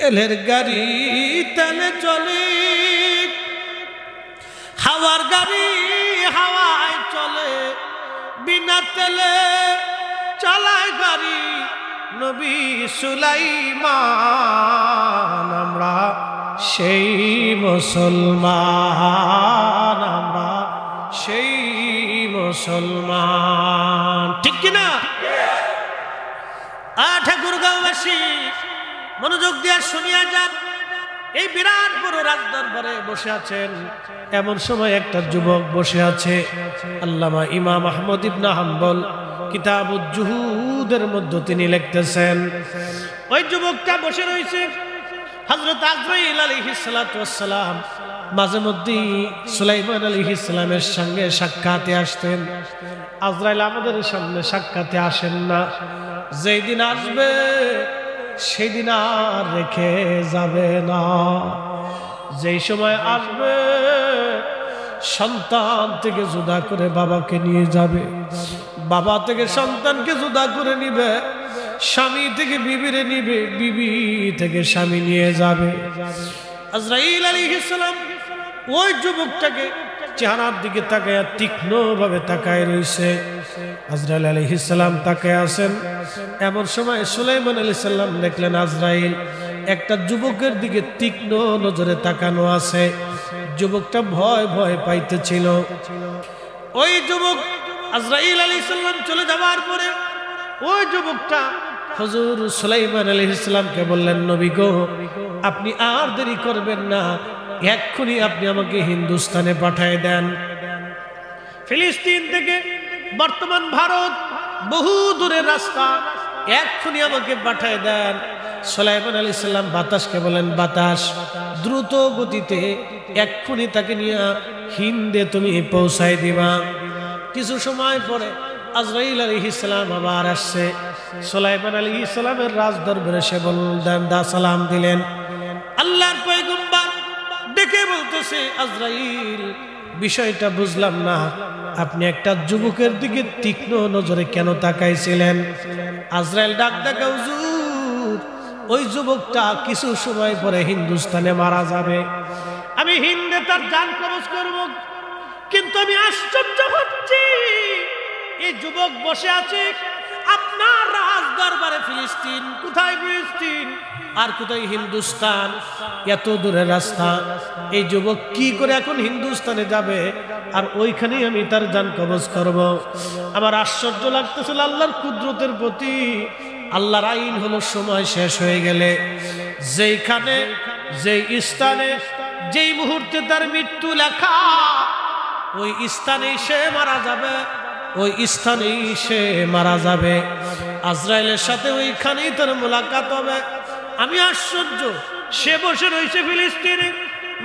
তেলের গাড়ি তেলে চলে, হাওয়ার গাড়ি হাওয়ায় চলে, বিনা তেলে চালায় গাড়ি নবী সুলাইমান। আমরা সেই মুসলমান, আমরা সেই মুসলমান, ঠিক কিনা? ঠাকুরগাঁওবাসী মনোযোগ দিয়ে শুনিয়া যান। এই বিরাট বড় রাজদরবারে বসে আছেন, এমন সময় একটা যুবক বসে আছে। আল্লামা ইমাম আহমদ ইবনে হাম্বল কিতাবুজ জুহুদের মধ্যে তিনি লিখতেছেন, ওই যুবকটা বসে রয়েছে। হযরত আজরাইল আলাইহিস সালাতু ওয়াস সালাম মাঝে মধ্যে সুলাইমান আলাইহিস সালামের সঙ্গে সাক্ষাতে আসতেন। আজরাইল আমাদের সামনে সাক্ষাতে আসেন না, যেই দিন আসবে সেই দিন আর রেখে যাবে না। যেই সময় আসবে সন্তান থেকে জুদা করে বাবাকে নিয়ে যাবে, বাবা থেকে সন্তানকে জুদা করে নিবে, স্বামী থেকে বিবিরে নিবে, বিবি থেকে স্বামী নিয়ে যাবে। আজরাইল আলাইহিস সালাম ওই যুবকটাকে চেহারার দিকে তাকায় তীক্ষ্ণ ভাবে তাকায় রয়েছে। আজরাইল আলাইহিস সালাম তাকায় আছেন। এমন সময় সুলাইমান আলাইহিস সালাম দেখলেন আজরাইল একটা যুবকের দিকে তীক্ষ্ণ নজরে তাকানো আছে। যুবকটা ভয় ভয় পাইতেছিল। ওই যুবক আজরাইল আলাইহিস সালাম চলে যাওয়ার পরে ওই যুবকটা হুজুর সুলাইমান আলাইহিস সালামকে বললেন, নবী গো, আপনি আর দেরি করবেন না, এক্ষুনি আপনি আমাকে হিন্দুস্তানে পাঠিয়ে দেন। ফিলিস্তিন থেকে বর্তমান ভারত বহু দূরের রাস্তা, এক্ষুনি আমাকে পাঠিয়ে দেন। সুলাইমান আলাইহিস সালাম বাতাসকে বলেন, বাতাস দ্রুত গতিতে এক্ষুনি তাকে নিয়ে হিন্দে তুমি পৌঁছায় দিবা। কিছু সময় পরে আজরাইল আলাইহিস সালাম আবার আসছে। সুলাইমান আলাইহিস সালামের রাজদরবারে সে বললেন, সালাম দিলেন। আল্লাহর পয়গম্বর ডেকে বলতেছে, আজরাইল বিষয়টা বুঝলাম না, আপনি একটা যুবকের দিকে তীক্ষ্ণ নজরে কেন তাকাইছিলেন? আজরাইল ডাক ডাকা, হুজুর ওই যুবকটা কিছু সময় পরে হিন্দুস্তানে মারা যাবে, আমি হিন্দে তার জান কবজ করব। কিন্তু আমি আশ্চর্য হচ্ছি, এই যুবক বসে আছে আপনার রাজ দরবারে ফিলিস্তিন, কোথায় ফিলিস্তিন আর কোথায় হিন্দুস্তান, এত দূরের রাস্তা। এই যুবক কি করে এখন হিন্দুস্তানে যাবে আর ওইখানেই আমি তার জান কবজ করব? আমার আশ্চর্য লাগতেছিল আল্লাহর কুদরতের প্রতি। আল্লাহর আইন হলো সময় শেষ হয়ে গেলে যেইখানে, যেই স্থানে, যেই মুহূর্তে তার মৃত্যু লেখা, ওই স্থানেই সে মারা যাবে, ওই স্থানেই সে মারা যাবে। আজরাইলের সাথে ওইখানেই তার মোলাকাত হবে। আমি আশ্চর্য, সে বসে রয়েছে ফিলিস্তিনে,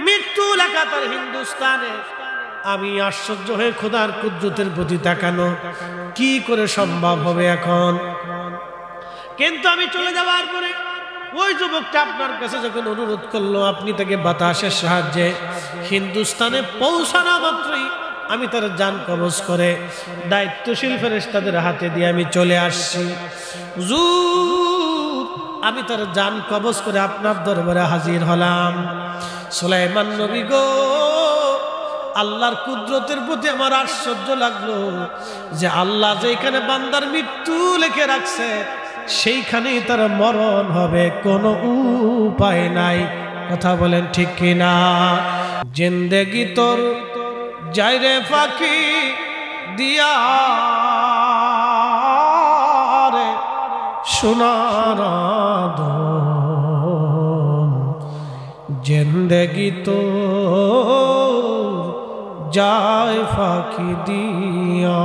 মৃত্যু লেখা তার হিন্দুস্তানে। আমি আশ্চর্য হয়ে খোদার কুদরতের প্রতি তাকানো কি করে সম্ভব হবে এখন? কিন্তু আমি চলে যাওয়ার পরে ওই যুবকটা আপনার কাছে যখন অনুরোধ করলো, আপনি তাকে বাতাসের সাহায্যে হিন্দুস্তানে পৌঁছানো মাত্রই আমি তার জান কবজ করে দায়িত্বশীল ফেরেশতাদের হাতে দিয়ে আমি চলে আসছি। হুজুর আমি তার জান কবজ করে আপনার দরবারে হাজির হলাম। সুলাইমান নবী গো, আল্লাহর কুদরতের প্রতি আমার আশ্চর্য লাগলো যে আল্লাহ যেখানে বান্দার মৃত্যু লিখে রাখছে সেইখানেই তার মরণ হবে, কোনো উপায় নাই। কথা বলেন ঠিক কিনা? জিন্দেগি তোর যাইরে ফাঁকি দিয়া রে সোনার জিন্দেগি তো যায় ফাঁকি দিয়া।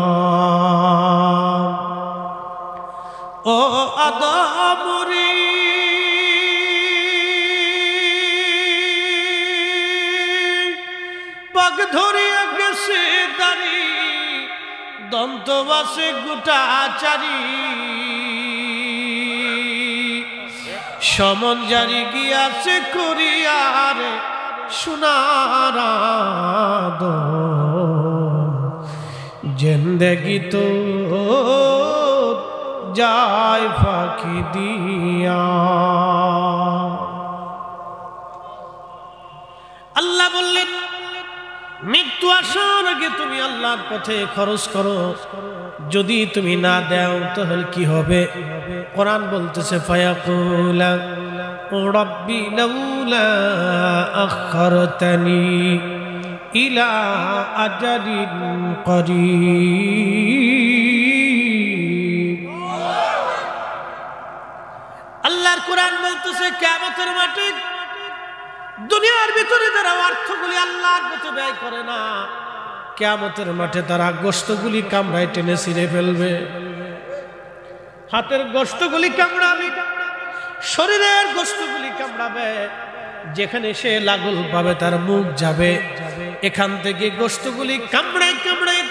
ও আদমরি পাক ধরিয়া গেছে দাড়ি, দন্তবাসে গোটাচারি, সমন জারি গিয়াছে করিয়ার সোনার জিন্দেগি তো যায় ফাঁকি দিয়া। মৃত্যু আসার আগে তুমি আল্লাহর পথে খরচ করো, যদি তুমি না দাও তাহলে কি হবে? কোরআন বলতেছে ফায়াকুলা রাব্বি লাউলা আখখারতানি ইলা আজালিন করিব। আল্লাহর কোরআন বলতেছে কিয়ামতের মাঠে দুনিয়ার ভিতরে যারা অর্থগুলি আল্লাহর পথে ব্যয় করে না, কিয়ামতের মাঠে তারা গোশতগুলি কামড়ায় টেনে ছিঁড়ে ফেলবে। হাতের গোশতগুলি কামড়াবে, শরীরের গোশতগুলি কামড়াবে, যেখানে সে লাগল পাবে তার মুখ যাবে, এখান থেকে গোশতগুলি কামড়ায় কামড়ায়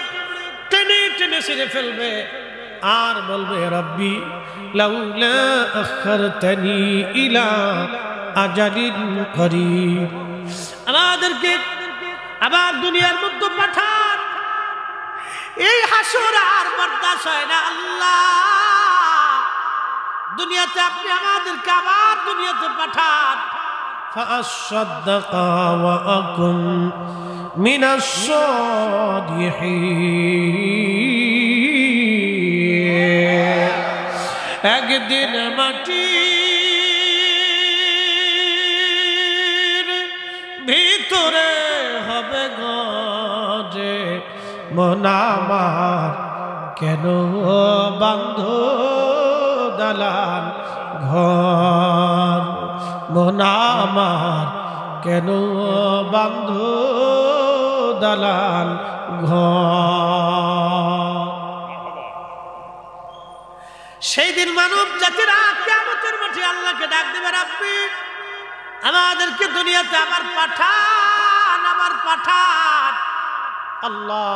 টেনে টেনে ছিঁড়ে ফেলবে। আর বলবে রব্বি লাউলা আখখারতানি ইলা আজালিন করিব। আমাদেরকে আবার দুনিয়ার মধ্যে পাঠান, এই হাসর আর বরদাস্ত হয় না আল্লাহ। দুনিয়াতে আপনি আমাদেরকে আবার দুনিয়াতে পাঠান। ফাআসাদদাকা ওয়া আকুন মিনাস সালিহিন। একদিন মাটির ভিতরে হবে গজে মন আমার, কেন বান্ধ দালান ঘর? মন আমার কেন বান্ধ দালান ঘর? সেই দিন মানব জাতিরা কিয়ামতের মাঠে আল্লাহকে ডাক দেবে, রাব্বি আমাদেরকে দুনিয়াতে আবার পাঠান, আবার পাঠান। আল্লাহ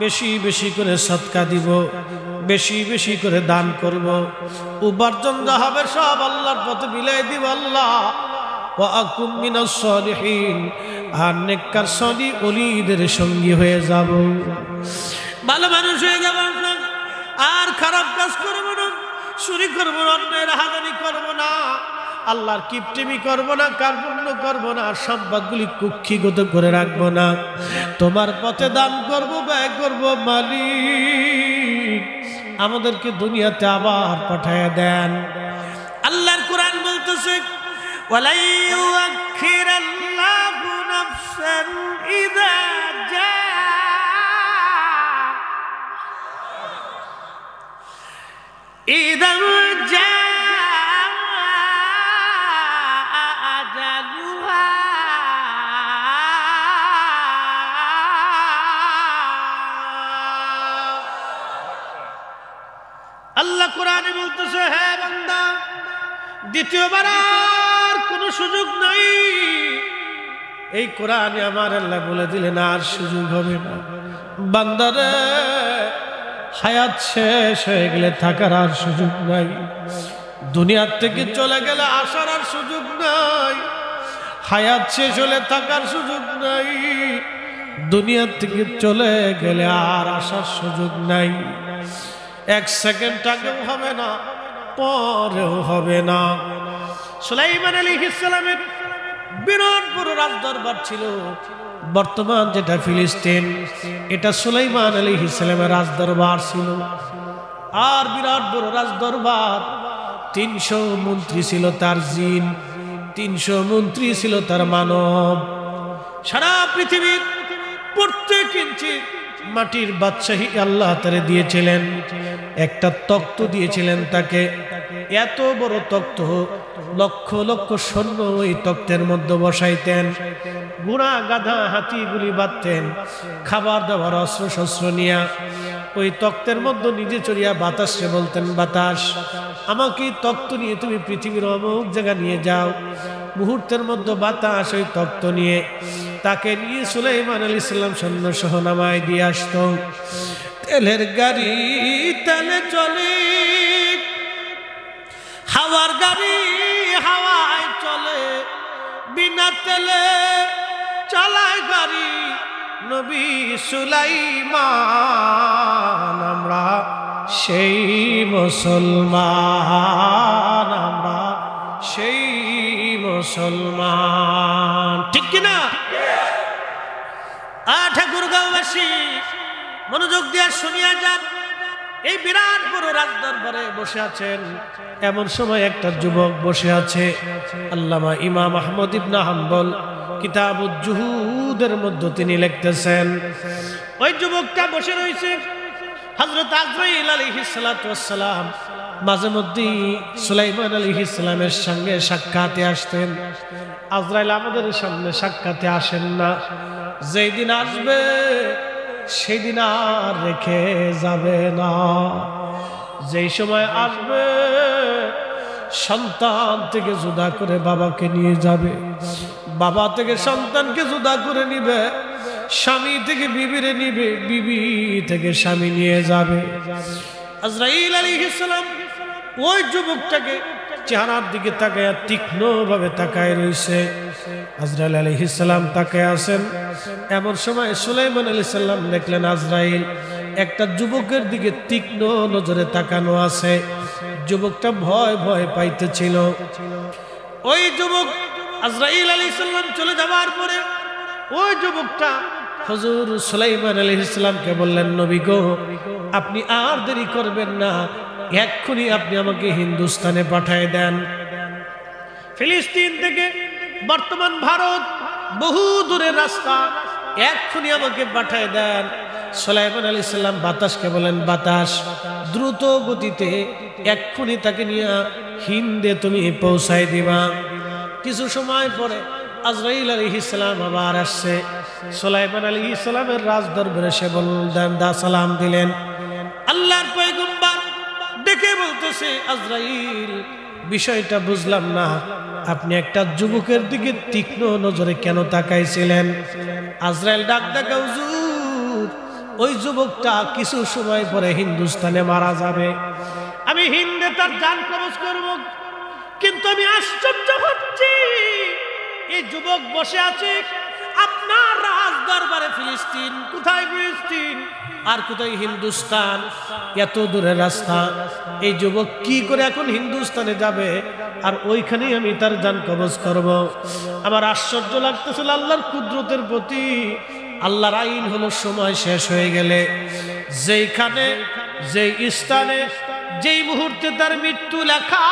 বেশি বেশি করে সদকা দিব, বেশি বেশি করে দান করব, উপার্জন যা হবে সব আল্লাহর পথে বিলাই দিব। আল্লাহ ওয়া আকুম মিনাস সালিহিন, আর নেককার সালিহ ওলিদের সঙ্গী হয়ে যাব, ভালো মানুষ হয়ে যাব, আর খারাপ কাজ করব না, চুরি করব না, অন্যায় রাহাজানি করব না, আল্লাহর কিপটিমি করব না, কার্পণ্য করব না, সম্পদগুলি কুক্ষিগত করে রাখব না, তোমার পথে দান করব, ব্যয় করব। মালিক আমাদেরকে দুনিয়াতে আবার পাঠায়া দেন। আল্লাহর কোরআন বলতেছে ওয়ালা ইউআখিরাল্লাহু নাফসান ইযা জা আজালুহা। আল্লাহ কোরআনে বলতেছে, হে বান্দা, দ্বিতীয়বার আর কোন সুযোগ নাই। এই কোরআনে আমার আল্লাহ বলে দিলেন আর সুযোগ হবে না। বান্দারে, হায়াত শেষ হয়ে গেলে থাকার আর সুযোগ নাই, দুনিয়ার থেকে চলে গেলে আসার আর সুযোগ নাই, হায়াত শেষ হলে থাকার সুযোগ নাই, দুনিয়ার থেকে চলে গেলে আর আসার সুযোগ নাই। এক সেকেন্ড আগেও হবে না, পরেও হবে না। সুলাইমান আলাইহিস সালামের বিরাট বড় রাজদরবার ছিল, বর্তমান যেটা ফিলিস্তিন, এটা সুলাইমান আলাইহিস সালামের রাজদরবার ছিল। আর বিরাট বড় রাজদরবার, 300 মন্ত্রী ছিল তার জিন, 300 মন্ত্রী ছিল তার মানব। সারা পৃথিবীর প্রত্যেক ইঞ্চি মাটির বাদশাহী আল্লাহ তারে দিয়েছিলেন। একটা তখ্ত দিয়েছিলেন তাকে, এত বড় তখ্ত, লক্ষ লক্ষ সৈন্য ওই তখ্তের মধ্যে বসাইতেন, ঘোড়া গাধা হাতিগুলি বাঁধতেন, খাবার দাবার অস্ত্র শস্ত্র নিয়া ওই তখ্তের মধ্যে নিজে চড়িয়া বাতাসে বলতেন, বাতাস আমাকে তখ্ত নিয়ে তুমি পৃথিবীর অমুক জায়গা নিয়ে যাও। মুহূর্তের মধ্যে বাতাস ওই তখ্ত নিয়ে তাকে নিয়ে সুলাইমান আলাইহিস সালাম সৈন্য সহ নামায় দিয়ে আসত। তেলের গাড়ি তেলে চলে, হাওয়ার গাড়ি হাওয়ায় চলে, বিনা তেলে চালায় গাড়ি নবী সুলাইমান। আমরা সেই মুসলমান, আমরা সেই মুসলমান, ঠিক কিনা? ঠাকুরগাঁওবাসী মনোযোগ দিয়ে শুনিয়া যান। এই বিরাট বড় রাজদরবারে বসে আছেন, এমন সময় একটা যুবক বসে আছে। আল্লামা ইমাম আহমদ ইবনে হাম্বল কিতাবুজ জুহুদের মধ্যে তিনি লিখতেছেন, ওই যুবকটা বসে রয়েছে। হযরত আজরাইল আলাইহিস সালাতু ওয়াস সালাম মাঝে মধ্যে সুলাইমান আলাইহিস সালামের সঙ্গে সাক্ষাতে আসতেন। আজরাইল আমাদের সামনে সাক্ষাতে আসেন না, যেই দিন আসবে সেই দিন আর রেখে যাবে না। যেই সময় আসবে সন্তান থেকে জুদা করে বাবাকে নিয়ে যাবে, বাবা থেকে সন্তানকে জুদা করে নিবে, স্বামী থেকে বিবিরে নিবে, বিবি থেকে স্বামী নিয়ে যাবে। আজরাইল আলাইহিস সালাম ওই যুবকটাকে চেহারার দিকে তাকায় তীক্ষ্ণ ভাবে তাকায় রয়েছে। আজরাইল আলাইহিস সালাম তাকায় আছেন। এমন সময় সুলাইমান আলাইহিস সালাম দেখলেন আজরাইল একটা যুবকের দিকে তীক্ষ্ণ নজরে তাকানো আছে। যুবকটা ভয় ভয় পাইতেছিল। ওই যুবক আজরাইল আলাইহিস সালাম চলে যাওয়ার পরে ওই যুবকটা হুজুর সুলাইমান আলাইহিস সালামকে বললেন, নবী গো, আপনি আর দেরি করবেন না, এক্ষুনি আপনি আমাকে হিন্দুস্তানে পাঠিয়ে দেন। ফিলিস্তিন থেকে বর্তমান ভারত বহু দূরের রাস্তা, এক্ষুনি আমাকে পাঠিয়ে দেন। সুলাইমান আলাইহিস সালাম বাতাসকে বলেন, বাতাস দ্রুত গতিতে এক্ষুনি তাকে নিয়ে হিন্দে তুমি পৌঁছায় দিবা। কিছু সময় পরে আজরাইল আলাইহিস সালাম আবার আসছে। সুলাইমান আলাইহিস সালামের রাজদরবারে সে বললেন, সালাম দিলেন। আল্লাহর পয়গম্বর ডেকে বলতেছে, আজরাইল বিষয়টা বুঝলাম না, আপনি একটা যুবকের দিকে তীক্ষ্ণ নজরে কেন তাকাইছিলেন? আজরাইল ডাক ডাকা, হুজুর ওই যুবকটা কিছু সময় পরে হিন্দুস্তানে মারা যাবে, আমি হিন্দে তার জান কবজ করব। কিন্তু আমি আশ্চর্য হচ্ছি, এই যুবক বসে আছে আপনার রাজ দরবারে ফিলিস্তিন। কোথায় ফিলিস্তিন আর কোথায় হিন্দুস্তান? এত দূরের রাস্তা, এই যুবক কি করে এখন হিন্দুস্তানে যাবে আর ওইখানেই আমি তার জান কবজ করব? আমার আশ্চর্য লাগতেছিল আল্লাহর কুদরতের প্রতি। আল্লাহর আইন হলো সময় শেষ হয়ে গেলে যেইখানে, যেই স্থানে, যেই মুহূর্তে তার মৃত্যু লেখা,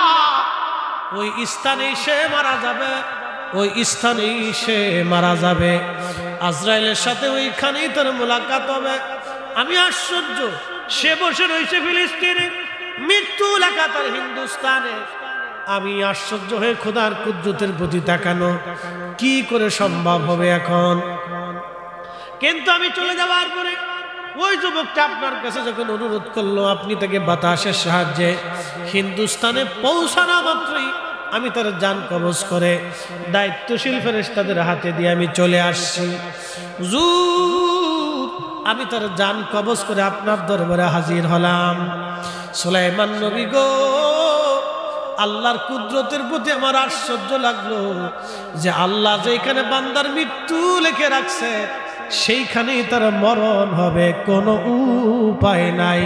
ওই স্থানেই সে মারা যাবে, ওই স্থানেই সে মারা যাবে। আজরাইলের সাথে ওইখানেই তার মোলাকাত হবে। আমি আশ্চর্য, সে বসে রয়েছে ফিলিস্তিনে, মৃত্যু লেখা তার হিন্দুস্তানে। আমি আশ্চর্য হয়ে খোদার কুদরতের প্রতি তাকানো কি করে সম্ভব হবে এখন? কিন্তু আমি চলে যাওয়ার পরে ওই যুবকটা আপনার কাছে যখন অনুরোধ করলো, আপনি তাকে বাতাসের সাহায্যে হিন্দুস্তানে পৌঁছানো মাত্রই আমি তার জান কবজ করে দায়িত্বশীল ফেরেশতাদের হাতে দিয়ে আমি চলে আসছি। হুজুর আমি তার জান কবজ করে আপনার দরবারে হাজির হলাম। সুলাইমান নবী গো, আল্লাহর কুদরতের প্রতি আমার আশ্চর্য লাগলো যে আল্লাহ যেখানে বান্দার মৃত্যু লিখে রাখছে সেইখানেই তার মরণ হবে, কোনো উপায় নাই।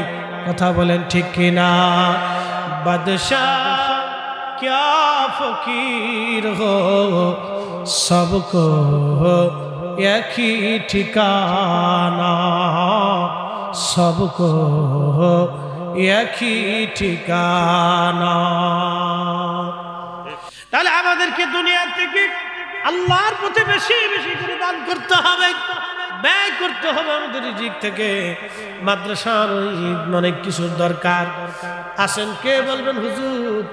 কথা বলেন ঠিক কিনা? বাদশাহ क्या फकीर हो, सबको एक ही ठिकाना, सबको एक ही ठिकाना। তাহলে আমাদেরকে দুনিয়া থেকে আল্লাহর পথে বেশি বেশি করে দান করতে হবে, ব্যয় করতে হবে আমাদের রিজিক থেকে। মাদ্রাসার অনেক কিছুর দরকার। আসেন, কে বলবেন হুজুর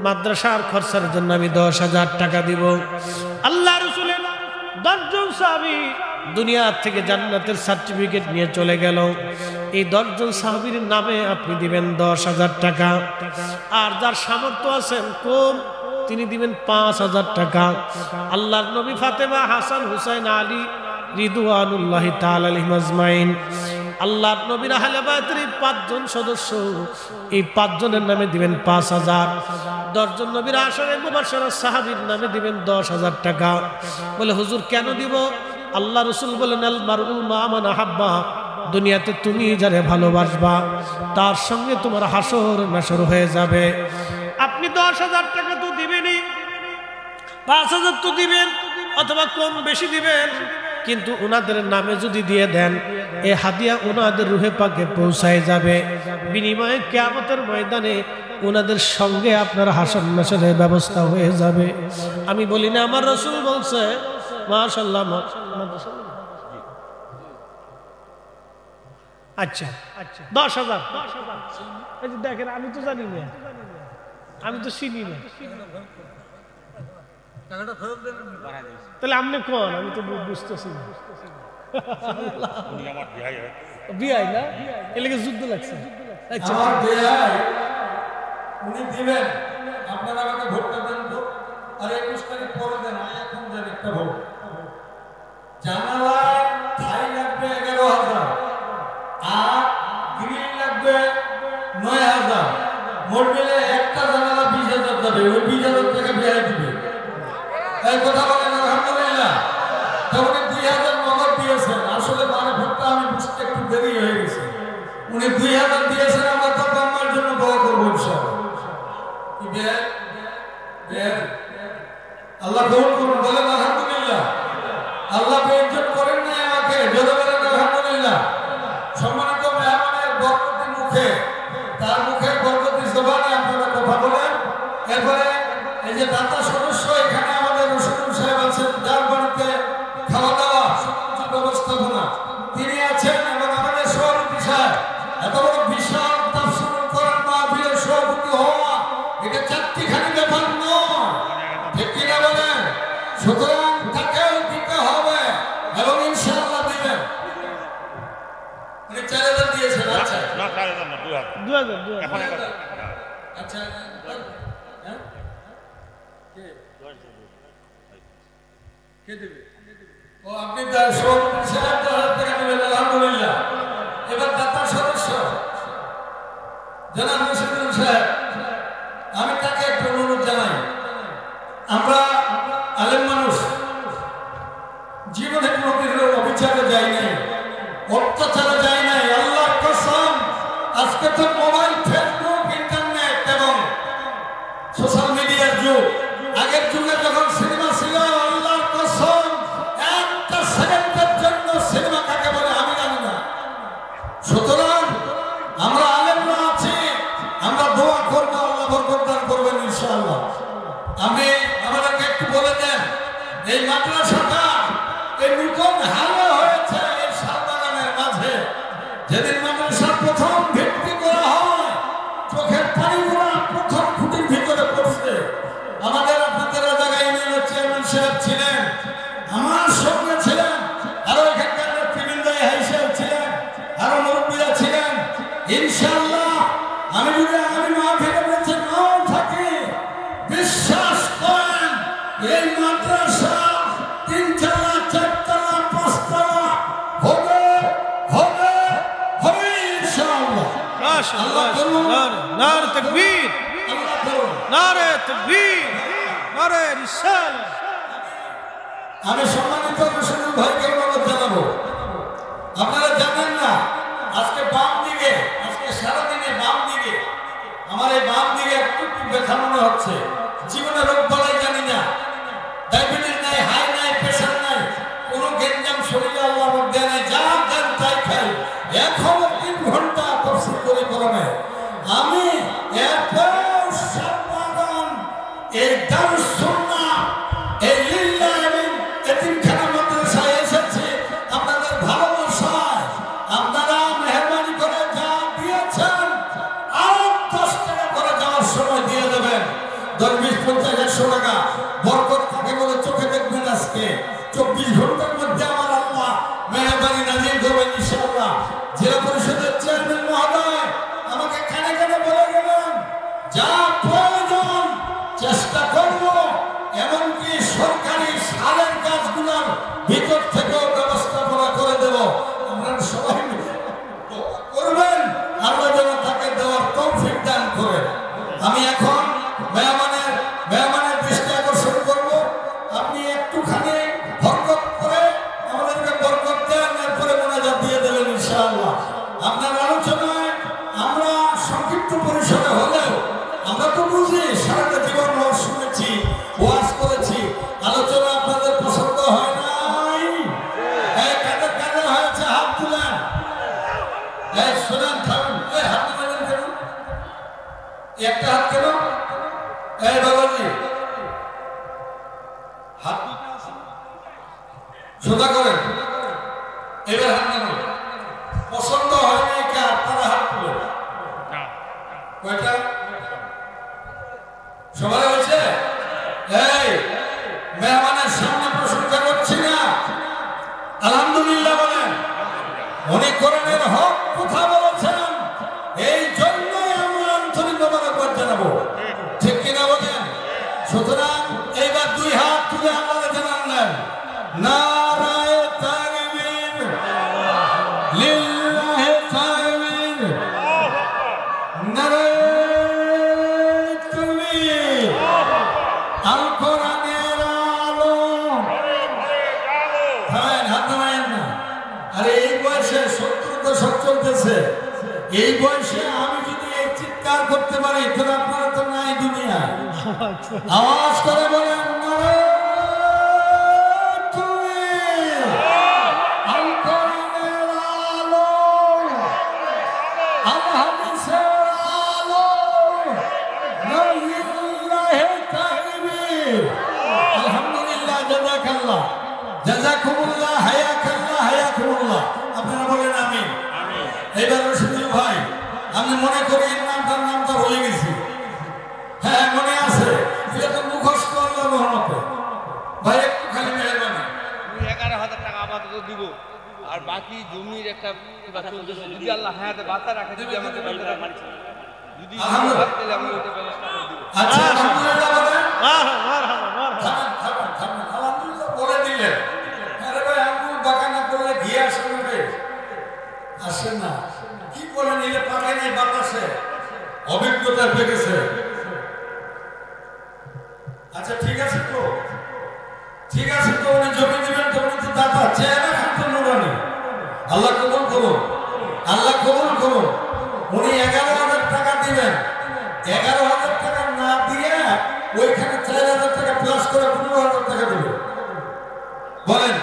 মাদ্রাসার খরচার জন্য আমি 10,000 টাকা দিব? আল্লাহ রাসূলের 10 জন সাহাবী দুনিয়া থেকে জান্নাতের সার্টিফিকেট নিয়ে চলে গেল। এই 10 জন সাহাবীর নামে আপনি দিবেন 10,000 টাকা। আর যার সামর্থ্য আছেন কম, তিনি দিবেন 5,000 টাকা। আল্লাহর নবী ফাতেমা, হাসান, হুসাইন, আলী রিদওয়ানুল্লাহি তাআলা আলাইহিম আজমাইন, আল্লাহর নবীর আহলে বাইতের 5 জন সদস্য, এই 5 জনের নামে দিবেন 5,000। 10 জন নবীর আশরে মুবাশশারা সাহাবীর নামে দিবেন 10,000 টাকা। বলে হুজুর কেন দিব? আল্লাহ রাসূল বলেন, আল মারউ মা মান আহাব্বা, দুনিয়াতে তুমি যারে ভালোবাসবা তার সঙ্গে তোমার হাসর নাসর হয়ে যাবে। আপনি 10,000 টাকা তো দিবেনই, 5,000 তো দিবেন, অথবা কম বেশি দিবেন। কিন্তু ওনাদের নামে যদি দিয়ে দেন এই হাদিয়া ওনাদের রুহে পাকে পৌঁছায় যাবে। বিনিময়ে কিয়ামতের ময়দানে ওনাদের সঙ্গে আপনার হাসর নাসরের ব্যবস্থা হয়ে যাবে। আমি বলি না, আমার রাসূল বলছে। মাশাআল্লাহ। আচ্ছা 10,000। এই যে দেখেন, আমি তো জানি না, আমি তো চিনি না। তাহলে আপনি কোন, আমি তো বুঝতেছি না। বিয়াই না, এর লাগে যুদ্ধ লাগছে। আচ্ছা উনি দিবেন, আপনারা আমাকে ভোটটা দেন তো। আর 21 তারিখ পরে দেন, এখন দেন একটা ভোট। জানালায় ঠাই লাগবে 11,000, আর গ্রিল লাগবে 9,000। মোট মিলে একটা জানালা 20,000 যাবে। ওই 20,000 টাকা বিয়াই দিবে। এই কথা বলেন আলহামদুলিল্লাহ। তখন 2,000 নগদ দিয়েছেন। আসলে মানে ভোটটা আমি বুঝতে একটু দেরি হয়ে গেছে। উনি 2,000 দিয়েছেন। আমরা তো আমার জন্য দোয়া করবো ইনশাআল্লাহ। কি বিয়াই? আল্লাহ কবুল করুন, বলেন আলহামদুলিল্লাহ। আল্লাহ বেইজ্জত করেন না আমাকে, যদি বলেন আলহামদুলিল্লাহ। সম্মানিত মেহমানের বরকতি মুখে, তার মুখের বরকতি জবানে আপনারা কথা বলেন। এরপরে এই যে দাতা সদস্য, এখানে আমাদের রশিদুল সাহেব আছেন, যার বাড়িতে খাওয়া দাওয়া সবকিছু ব্যবস্থাপনা তিনি আছেন, এবং আমাদের সভাপতি সাহেব। এত বড় বিশাল তাফসীরুল কোরআন মাহফিলের সভাপতি হওয়া এটা চারটিখানি ব্যাপার নয়, ঠিক কিনা বলেন? সুতরাং তাকেও দিতে হবে, এবং ইনশাআল্লাহ দিবেন। উনি 4,000 দিয়েছেন। আচ্ছা না, 4,000 না, 2,000। আচ্ছা কে দেবে? ও আপনি সভাপতি সাহেব 10,000 টাকা দেবেন, আলহামদুলিল্লাহ। এবার দাতা সদস্য জনাব রশিদুল সাহেব, আমি তাকে একটু অনুরোধ জানাই। আমরা আলেম মানুষ, জীবনে কোনোদিন অবিচারে যাই নাই, অত্যাচারে যাই নাই। আল্লাহর কসম, আজকে তো মোবাইল, ফেসবুক, ইন্টারনেট এবং সোশ্যাল মিডিয়ার যুগ। আগের যুগে যখন সিনেমা ছিল, আল্লাহর কসম, একটা সেকেন্ডের জন্য সিনেমা কাকে বলে আমি জানি না। সুতরাং আমরা আলেমরা আছি, আমরা দোয়া করবো, আল্লাহ বরকত দান করবেন ইনশাআল্লাহ। আমি আমাদেরকে একটু বলে দেন, এই মাদ্রাসাটা এই নতুন হালে হয়েছে এই শাহবাগানের মাঝে। যেদিন মাদ্রাসার প্রথম ভিত্তি করা হয়, চোখের পানিগুলো প্রথম খুঁটির ভিতরে পড়ছে। আমাদের আপনাদের জায়গায় ইউনিয়নের চেয়ারম্যান সাহেব ছিলেন, আমার সঙ্গে ছিলেন, আরো এখানকার নেতৃবৃন্দ হাইসাব ছিলেন, আরো মুরব্বীরা ছিলেন। ইনশাআল্লাহ আমি যদি আগামী মাহফিলে বেঁচে নাও থাকি, বিশ্বাস করেন এই মাদ্রাসা 3 তলা, 4 তলা, 5 তলা হবে, হবে, হবে ইনশাআল্লাহ। মাশাআল্লাহ। নারে তাকবীর, নারে তাকবীর, নারে রিসালাত। আমি সম্মানিত রশিদুল ভাইকে অনুরোধ জানাবো, আপনারা জানেন না আজকে বাম দিকে, আজকে সারাদিনে বাম দিকে, আমার এই বাম দিকে একটু ব্যথা মনে হচ্ছে। জীবনে রোগ বালাই জানি না, ডায়াবেটিস নাই, হাই নাই, প্রেশার নাই, কোনো গেঞ্জাম শরীরে আল্লাহ দেয় নাই, যা দেন তাই খাই। এখনো 3 ঘন্টা তফসিল করে করবে। আমি এরপর শাহবাগান, এই দারুস সুন্নাহ, এই লিল্লাহ এবং এতিমখানা মাদ্রাসায় এসেছি আপনাদের ভালোবাসায়। আপনারা মেহরবানি করে যা দিয়েছেন, আরো 10 টাকা করে যাওয়ার সময় দিয়ে দেবেন। 10, 20, 50, 100 টাকা। বরকত কাকে বলে চোখে দেখবেন। আজকে 24 ঘন্টার মধ্যে আমার আল্লাহ মেহরবানি নাজিল করবেন ইনশাআল্লাহ। জেলা পরিষদের চেয়ারম্যান মহোদয় আমাকে কানে কানে বলে গেলেন, যা প্রয়োজন চেষ্টা করব, এমনকি সরকারি সালের গাছগুলোর ভিতর থেকেও ব্যবস্থাপনা করে দেব। আপনারা সবাই করবেন, আল্লাহ যেন তাকে দেওয়ার তৌফিক দান করেন। আমি এখন মেহমানের দৃষ্টি আকর্ষণ করব। আপনি একটুখানি বরকত করে আমাদেরকে বরকত দেন, এরপরে মোনাজাত দিয়ে দেবেন ইনশাআল্লাহ। আপনার আলোচনায় আমরা সংক্ষিপ্ত পরিসরে হলেও আমরা তো বুঝি, সারাটা জীবন শুনেছি, ওয়াজ করেছি, আলোচনা আপনাদের পছন্দ হয় নাই? হাত সোজা করেন, এবার হাত নামান। পছন্দ হয় নাই কার, তারা হাত তুলে। কয়টা সবার হয়েছে? এই মেহমানের সামনে প্রশংসা করছি না, আলহামদুলিল্লাহ বলেন। উনি কোরআনের হক কথা বলেছেন, এই জন্যই আমরা আন্তরিক মোবারকবাদ জানাবো, ঠিক কিনা বলেন? সুতরাং এইবার দুই হাত তুলে আল্লাহকে জানালেন নারায়ে তাকবীর, লিল্লাহি তাকবীর, নারায়ে তাকবীর। আল কোরআনের আলো। হ্যাঁ, হাত নামায়েন না। আরে এই বয়সে 70 দশক চলতেছে, এই বয়সে আমি যদি এই চিৎকার করতে পারি তাহলে আপনারা তো নাই দুনিয়া। আওয়াজ করে বলেন নারায়ে তাকবীর, আল কোরআনের আলো, আল হাদিসের আলো, লিল্লাহি তাকবীর। আলহামদুলিল্লাহ, জাযাকাল্লাহ, জাযাকুমুল্লাহ, হায়াকাল্লাহ, হায়াকুমুল্লাহ। আপনারা বলেন আমিন। এইবার রশিদুল ভাই, আমি মনে করি এর নামটা ভুলে গেছি। হ্যাঁ, মনে আছে, এটা তো মুখস্থ আল্লাহর রহমতে। ভাই একটু খালি মেহরবানি, 11,000 টাকা আপাতত দিব, আর বাকি জমির একটা চলতেছে, যদি আল্লাহ হায়াতে বাঁচা রাখে, যদি আমাকে বাঁচা রাখে, যদি হাত পেলে আমি ওইটা ব্যবস্থা করে দিব। আচ্ছা, আলহামদুলিল্লাহ বলেন। মারহাবা। থামেন, আলহামদুলিল্লাহ বলে দিলেন। আরে ভাই, আঙ্গুল বাঁকা না করলে ঘি আসে না রে, আসে না। কি বলেন, এলে পাকে নেই বাতাসে, অভিজ্ঞতা পেয়েছে। আচ্ছা ঠিক আছে তো, ঠিক আছে তো, উনি জমি দিবেন তো, উনি তো দাতা, চেহারা কিন্তু নুরানি। আল্লাহ কবুল করুন, আল্লাহ কবুল করুন। উনি 11,000 টাকা দিবেন, 11,000 টাকা না দিয়ে ওইখানে 4,000 টাকা প্লাস করে 15,000 টাকা দিবেন। বলেন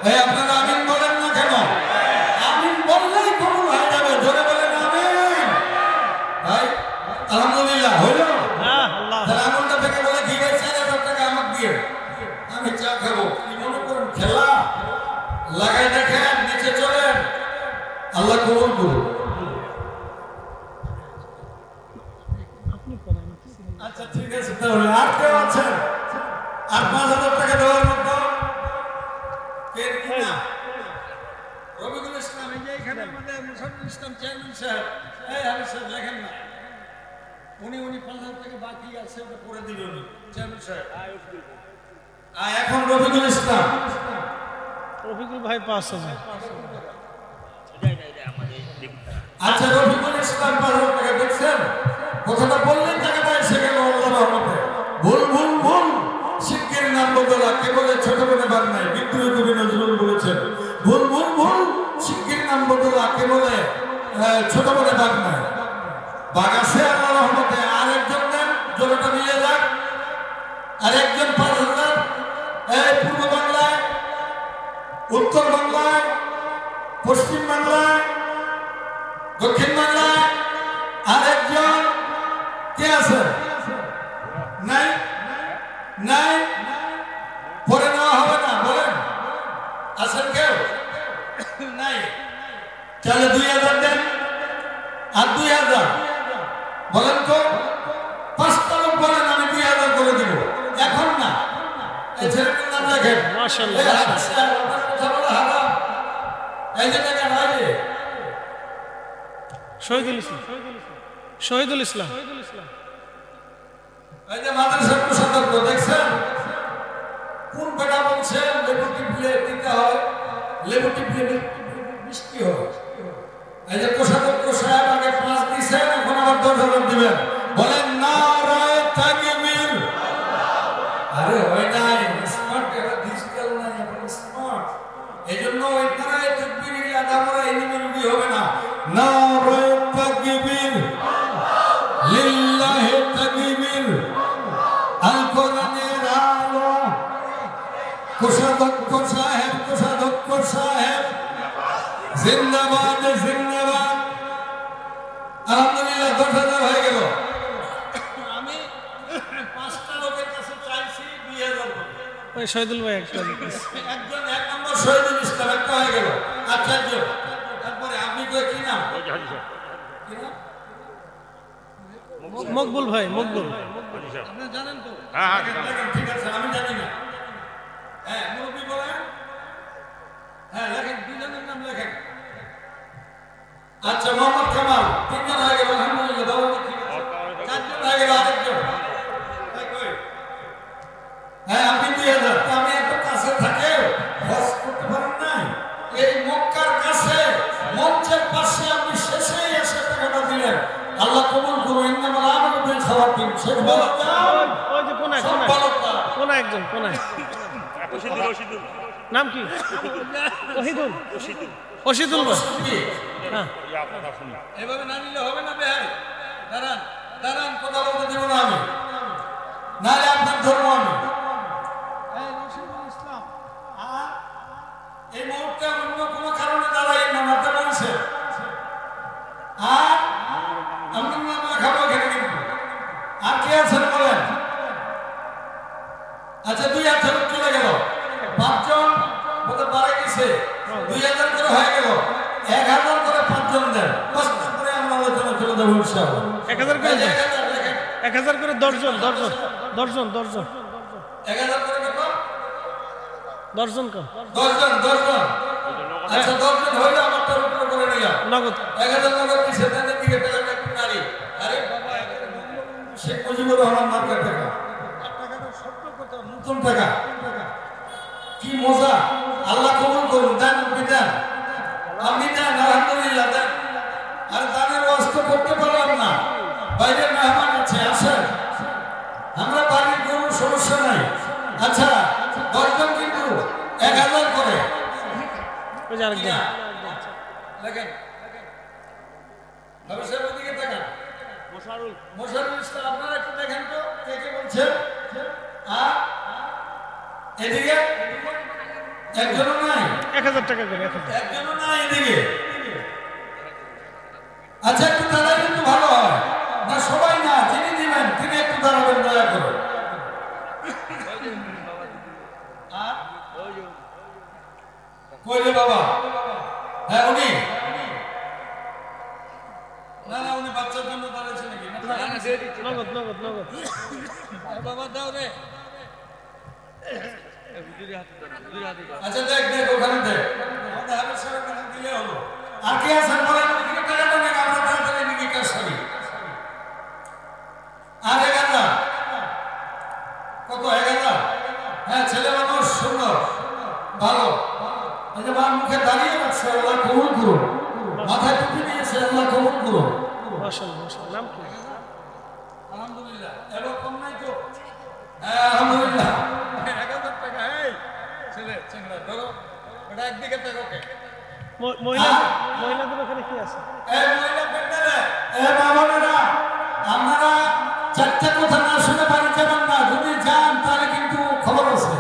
ভাই, আপনারা আমিন বলেন না কেন? আমিন বললেই কবুল হয়ে যাবে, জোরে বলেন আমিন। ভাই আলহামদুলিল্লাহ হইল। তাহলে আঙুলটা থেকে বলে কি ভাই 4,000 টাকা আমাকে দিয়ে, আমি চা খাবো। কি মনে করেন খেলা? লাগাই দেখেন, নিচে চলেন, আল্লাহ কবুল করুন। আচ্ছা ঠিক আছে, তাহলে আর কেউ আছেন? আর 5,000 টাকা দেওয়ার মতো কে কিনা? রবিকুল ইসলাম, এই যে এখানে আমাদের মুশাররফুল ইসলাম চেয়ারম্যান সাহেব, এই হাবিব সাহেব লেখেন না, উনি 5,000 টাকা বাকি আছে, ওটা করে দিবেন উনি চেয়ারম্যান সাহেব। এখন রবিকুল ইসলাম, রফিকুল ভাই 5,000। আচ্ছা রবিকুল ইসলাম 5,000 টাকা দেখছেন? কথাটা বললেন টাকাটা এসে গেল আল্লাহর রহমতে। ভুল ভুল ভুল, শিক্ষের নাম বদলা, কে বলে ছোট বলে বাদ নাই, বিদ্রোহী কবি নজরুল বলেছেন। ভুল ভুল ভুল, শিক্ষের নাম বদলা, কে বলে ছোট বলে বাদ নাই। বাঘ আছে আল্লাহর রহমতে। আরেকজন দেন, জলটা মিলে যাক। আরেকজন 5,000, এই পূর্ব বাংলায়, উত্তর বাংলায়, পশ্চিম বাংলায়, দক্ষিণ বাংলায়। আরেকজন কে আছে? নাই নাই, পরে নেওয়া হবে না, বলেন আছেন কেউ? নাই। তাহলে 2,000 দেন, আর 2,000 বলেন তো, 5টা লোক বলেন, আমি 2,000 করে দিব এখন না। এই ছেলেটার নাম রাখেন, মাশাআল্লাহ, কথা বলা হারাম। এই যে টাকা রাখে শহীদুল ইসলাম, শহীদুল ইসলাম। এই যে মাদ্রাসার কোষাধ্যক্ষ দেখছেন, কোন বেটা বলছেন লেবু টিপলে দিতে হয়, লেবু টিপলে মিষ্টি হয়। এই যে কোষাধ্যক্ষ সাহেব আগে 5 দিয়েছেন, এখন আবার 10,000 দিবেন। বলেন নারায়ে তাকবীর। আরে হয় নাই, স্মার্ট, এটা ডিজিটাল নাই, এখন স্মার্ট। এই জন্য ওই নারায়ে তাকবীর আদা করা এনিমি হবে না। নারায়ে তাকবীর, লিল্লাহি তাকবীর, আল কোরআনের আলো। কোষাধ্যক্ষ সাহেব, কোষাধ্যক্ষ সাহেব জিন্দাবাদ, জিন্দাবাদ। আলহামদুলিল্লাহ 10,000 হয়ে গেল। আমি 5টা লোকের কাছে চাইছি 2,000 করে। ওই শহীদুল ভাই একটা একজন 1 নম্বর শহীদুল ইসলাম একটা হয়ে গেল। আচার্য তারপরে আপনি কই কি নাম? কি নাম? মকবুল ভাই, মকবুল। আপনি জানেন তো? হ্যাঁ, লেখেন, ঠিক আছে, আমি জানি না। হ্যাঁ, মুরব্বি বলেন। হ্যাঁ, লেখেন, দুজনের নাম লেখেন। আচ্ছা, মোহাম্মদ কামাল, 3 জন হয়ে গেল, আলহামদুলিল্লাহ, বাবা ঠিক আছে। 4 জন হয়ে গেল, আরেকজন। ভাই কই? হ্যাঁ, আপনি 2000, তো আমি এত কাছে থাকে হজ করতে পারেন নাই? এই মক্কার কাছে মঞ্চের পাশে আপনি শেষেই এসে টাকাটা দিলেন। আল্লাহ কবুল করুন। ইন্নামাল আমালু বিল খাওয়াতিম। শেখ বলো ওই যে কোনায় কোনায় একজন কোনায়। নাম কি? ওহিদুল। ওশিদুল ভাই। হ্যাঁ, এভাবে না নিলে হবে না ভাই। দাঁড়ান দাঁড়ান, কথা বলতে দেব না আমি, নাহলে আপনার ধর্ম আমি। ইসলাম এই মুহূর্তে অন্য কোনো কারণে দাঁড়াই না, মাথা বলছে আর আমি খাবো এখানে কিন্তু। আর কে আছেন বলেন? আচ্ছা, 2000 চলে গেল, 5 জন বলতে পারে গেছে, 2000 করে হয়ে গেল, 1000 করে 5 জন দেন, 5 করে আমরা আলোচনা চলে যাবো ইনশাআল্লাহ। 1000 করে দেন। 1000 করে 10 জন 10 জন 10 জন 10 জন 1000 করে কত? 10 জন কম। 10 জন 10 জন। আচ্ছা, 10 জন হইলে আমারটা উপরে করে নিলাম। নগদ 1000 নগদ কিসের দানের দিকে টাকাটা একটু নারী। আরে বাবা, শেখ মুজিবুর রহমান মার্কের টাকা, টাকাটা সত্য কথা, নতুন টাকা, কি মজা। আল্লাহ কবুল করুন, দেন বিদান, আমি দেন, আলহামদুলিল্লাহ দেন। আর দানের ওয়াস্ত করতে পারলাম না, বাইরের মেহমান আছে, আসেন, আমরা বাড়ির কোনো সমস্যা নাই। আচ্ছা, 10 জন কিন্তু 1000 করে। ওই যে আরেকজন দেখেন তবে সে ওদিকে দেখেন, মোশারুল ইসলাম, আপনারা একটু দেখেন তো কে কে বলছে। আর এদিকে একজনও নাই, 1000 টাকা করে 1000। একজনও নাই এদিকে। আচ্ছা, একটু দাঁড়াই কিন্তু ভালো হয় না, সবাই না, যিনি দিবেন তিনি একটু দাঁড়াবেন দয়া করে। কইলে বাবা? হ্যাঁ, উনি না না, উনি বাচ্চার জন্য দাঁড়িয়েছে নাকি? নগদ নগদ নগদ। বাবা দাও রে। আচ্ছা, দেখ দেখ ওখানে দেখ, আমাদের হাবিব সাহেবের কাছে দিলে হলো। আর কি আছেন বলেন? ওদিকে টাকাটা নেই, আমরা তাড়াতাড়ি নিয়ে কাজ সারি। আর 1000 কত? 1000। হ্যাঁ, ছেলে মানুষ সুন্দর ভালো, এই যে আমার মুখে দাঁড়িয়ে রাখছে, আল্লাহ কবুল করুন। মাথায় টুপি দিয়েছে, আল্লাহ কবুল করুন। মাশাআল্লাহ মাশাআল্লাহ। নাম কি? আলহামদুলিল্লাহ। এবার কম নাই তো? হ্যাঁ, আলহামদুলিল্লাহ। 1000 টাকা। এই ছেলে চিংড়া ধরো, ওটা একদিকে টাকাকে। মহিলাদের ওখানে কি আছে? এই মহিলা প্যান্ডেলে, এই বাবারা, আপনারা 4টা কথা না শুনে বাড়ি যাবেন না। যদি যান তাহলে কিন্তু খবর আছে,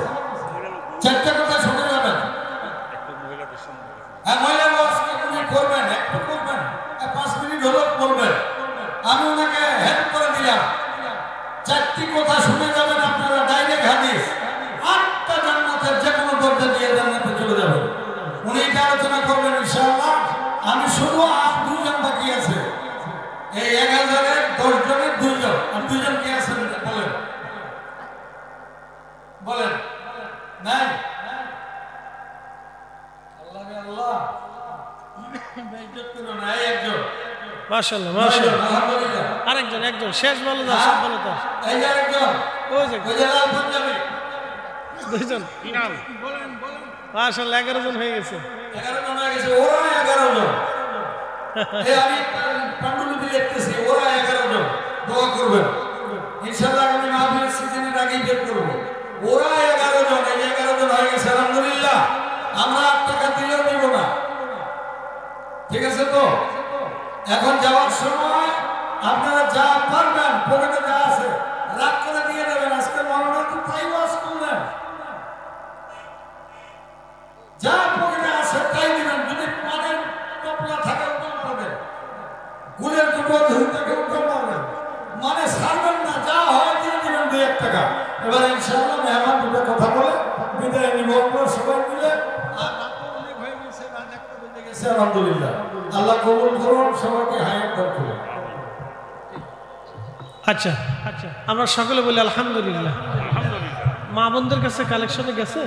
4টা কথা শুনে যাবেন। হ্যাঁ, মহিলা বসকে উনি করবেন, একটু করবেন, 5 মিনিট হলেও করবেন। আমি ওনাকে হেল্প করে দিলাম। 4টি কথা শুনে যাবেন আপনারা, ডাইরেক্ট হাদিস। 8টা জান্নাতের যে কোনো দরজা দিয়ে জান্নাতে চলে যাবেন। উনি এটা আলোচনা করবেন ইনশাআল্লাহ। আমি শুধু আর 2 জন বাকি আছে, এই 1000-এর 10 জনের 2 জন। আর 2 জন কে আছেন বলেন? বলেন নাই? আল্লাহ রে আল্লাহ, বেইজ্জত করো না। এই একজন, মাশাআল্লাহ মাশাআল্লাহ। আলহামদুলিল্লাহ। আরেকজন একজন শেষ বলো না, সব বলো তো। এই যে আরেকজন, ওই যে ওই যে লাল পাঞ্জাবি। 2 জন। বলেন বলেন। মাশাআল্লাহ 11 জন হয়ে গেছে। 11 জন হয়ে গেছে, ওরা 11 জন। এই আমি পান্ডুলিপি লিখতেছি, ওরা 11 জন। দোয়া করবেন ইনশাআল্লাহ। আমি মাহফিলের সিজনের আগেই বের করব। ওরা 11 জন, এই 11 জন হয়ে গেছে, আলহামদুলিল্লাহ। আমরা 8 টাকা দিলেও নিব না, ঠিক আছে তো? এখন যাওয়ার সময় আপনারা যা পারবেন, পকেটে যা আছে রাগ করে দিয়ে দেবেন। আজকে মরণা তো তাই ওয়াজ করলেন, যা পকেটে আছে তাই দিবেন। যদি পারেন টপলা থাকে ওটাও পাবেন, গুলের দুটো ধরে থাকে ওটাও পাবেন, মানে ছাড়বেন না। যা হয় দিয়ে দিবেন 2-1 টাকা। এবার ইনশাআল্লাহ মেহমান দুটো কথা বলে বিদায় নিব আমরা সবাই মিলে। আর রাত অনেক হয়ে গেছে, রাত 1টা বেজে গেছে। আলহামদুলিল্লাহ, আল্লাহ কবুল করুন, সবাইকে হায়াত দান করুন। আচ্ছা আচ্ছা, আমরা সকলে বলি আলহামদুলিল্লাহ। মা বোনদের কাছে কালেকশনে গেছে?